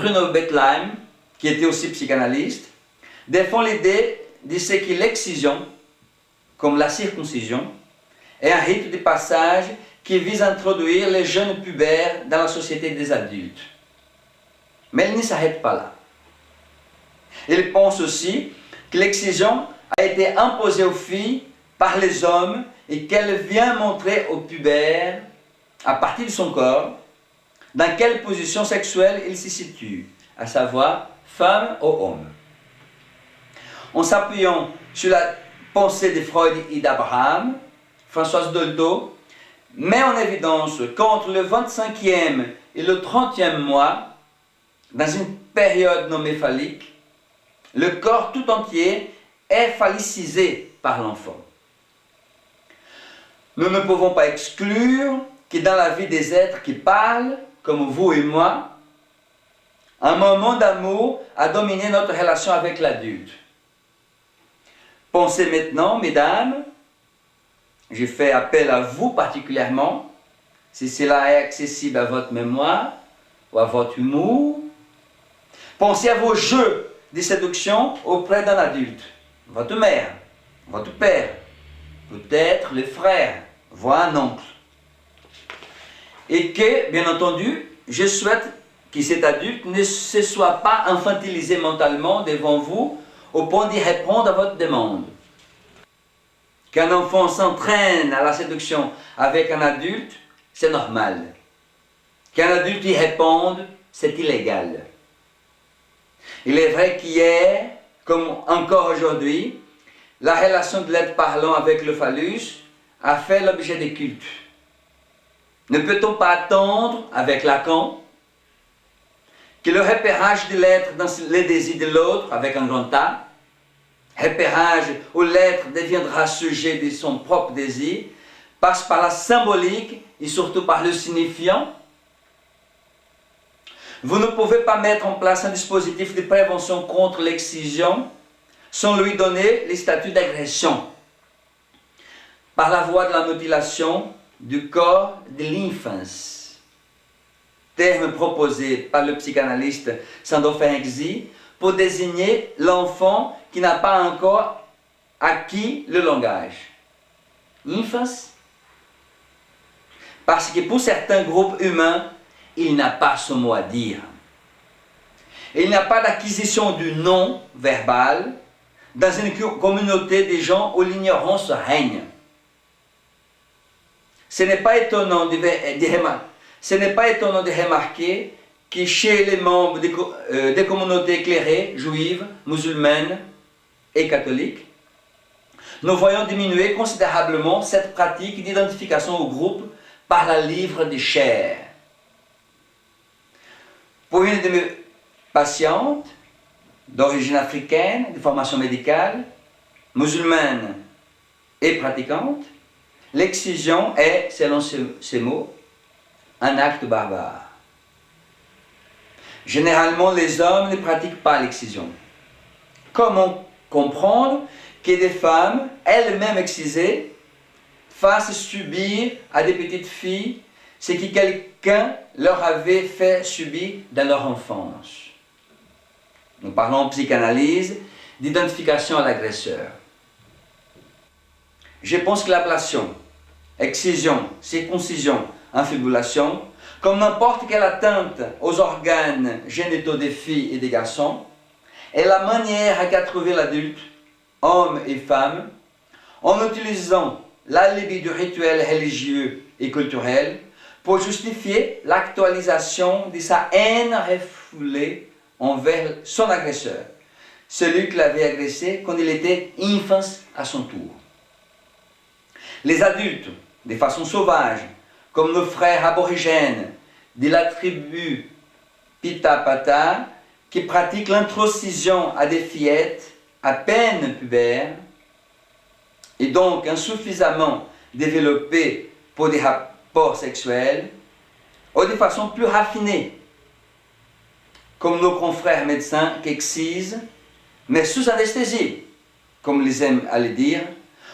Bruno Bettelheim, qui était aussi psychanalyste, défend l'idée de ce que l'excision, comme la circoncision, est un rite de passage qui vise à introduire les jeunes pubères dans la société des adultes. Mais il ne s'arrête pas là. Il pense aussi que l'excision a été imposée aux filles par les hommes et qu'elle vient montrer aux pubères, à partir de son corps, dans quelle position sexuelle il se situe, à savoir femme ou homme. En s'appuyant sur la pensée de Freud et d'Abraham, Françoise Dolto met en évidence qu'entre le 25e et le 30e mois, dans une période nommée phallique, le corps tout entier est phallicisé par l'enfant. Nous ne pouvons pas exclure que dans la vie des êtres qui parlent, comme vous et moi, un moment d'amour a dominé notre relation avec l'adulte. Pensez maintenant, mesdames, je fais appel à vous particulièrement, si cela est accessible à votre mémoire ou à votre humour. Pensez à vos jeux de séduction auprès d'un adulte, votre mère, votre père, peut-être le frère, voire un oncle. Et que, bien entendu, je souhaite que cet adulte ne se soit pas infantilisé mentalement devant vous au point d'y répondre à votre demande. Qu'un enfant s'entraîne à la séduction avec un adulte, c'est normal. Qu'un adulte y réponde, c'est illégal. Il est vrai qu'hier, comme encore aujourd'hui, la relation de l'être parlant avec le phallus a fait l'objet des cultes. Ne peut-on pas attendre, avec Lacan, que le repérage de l'être dans les désirs de l'autre, avec un grand A, repérage où l'être deviendra sujet de son propre désir, passe par la symbolique et surtout par le signifiant? Vous ne pouvez pas mettre en place un dispositif de prévention contre l'excision sans lui donner le statut d'agression, par la voie de la mutilation du corps de l'infance, terme proposé par le psychanalyste Sándor Ferenczi pour désigner l'enfant qui n'a pas encore acquis le langage. Infance, parce que pour certains groupes humains, il n'a pas son mot à dire. Il n'y a pas d'acquisition du non verbal dans une communauté de gens où l'ignorance règne. Ce n'est pas étonnant de remarquer que chez les membres des communautés éclairées, juives, musulmanes et catholiques, nous voyons diminuer considérablement cette pratique d'identification au groupe par la livre de chair. Pour une de mes patientes, d'origine africaine, de formation médicale, musulmane et pratiquante, l'excision est, selon ces mots, un acte barbare. Généralement, les hommes ne pratiquent pas l'excision. Comment comprendre que des femmes, elles-mêmes excisées, fassent subir à des petites filles ce que quelqu'un leur avait fait subir dans leur enfance? Nous parlons en psychanalyse d'identification à l'agresseur. Je pense que l'ablation, excision, circoncision, infibulation, comme n'importe quelle atteinte aux organes génitaux des filles et des garçons, est la manière qu'a trouvé l'adulte, homme et femme, en utilisant l'alibi du rituel religieux et culturel pour justifier l'actualisation de sa haine refoulée envers son agresseur, celui qui l'avait agressé quand il était infant à son tour. Les adultes, de façon sauvage, comme nos frères aborigènes de la tribu Pita-Pata, qui pratiquent l'introcision à des fillettes à peine pubères, et donc insuffisamment développées pour des rapports sexuels, ou de façon plus raffinée, comme nos confrères médecins qui excisent, mais sous anesthésie, comme ils aiment à le dire,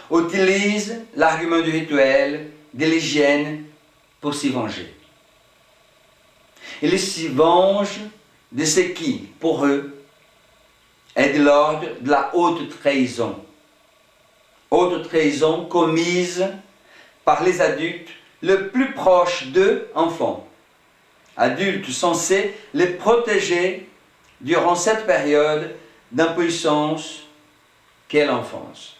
utilisent l'argument du rituel, de l'hygiène, pour s'y venger. Ils s'y vengent de ce qui, pour eux, est de l'ordre de la haute trahison. Haute trahison commise par les adultes le plus proches d'eux, enfants. Adultes censés les protéger durant cette période d'impuissance qu'est l'enfance.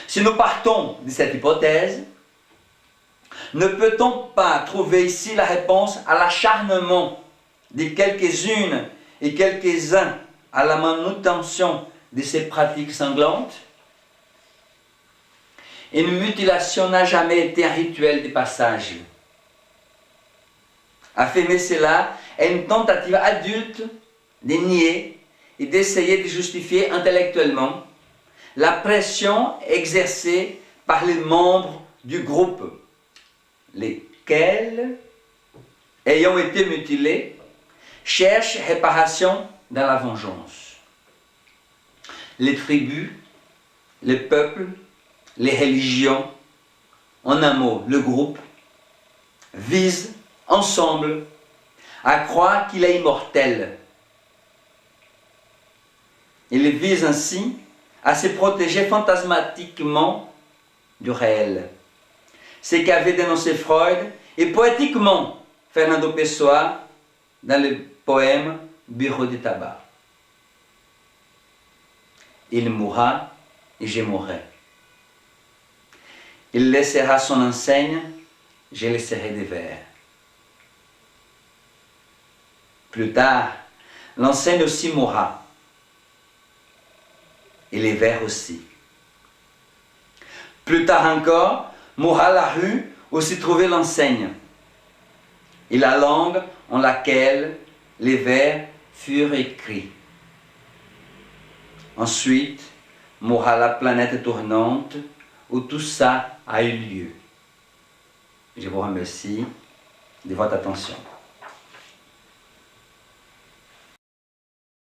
Si nous partons de cette hypothèse, ne peut-on pas trouver ici la réponse à l'acharnement de quelques-unes et quelques-uns à la manutention de ces pratiques sanglantes? Une mutilation n'a jamais été un rituel de passage. Affirmer cela est une tentative adulte de nier et d'essayer de justifier intellectuellement la pression exercée par les membres du groupe, lesquels, ayant été mutilés, cherchent réparation dans la vengeance. Les tribus, les peuples, les religions, en un mot, le groupe, visent ensemble à croire qu'il est immortel. Ils visent ainsi à se protéger fantasmatiquement du réel. Ce qu'avait dénoncé Freud et poétiquement Fernando Pessoa dans le poème Bureau de tabac. Il mourra et je mourrai. Il laissera son enseigne, je laisserai des vers. Plus tard, l'enseigne aussi mourra. Et les vers aussi. Plus tard encore, mourra la rue où se trouvait l'enseigne, et la langue en laquelle les vers furent écrits. Ensuite, mourra la planète tournante où tout ça a eu lieu. Je vous remercie de votre attention.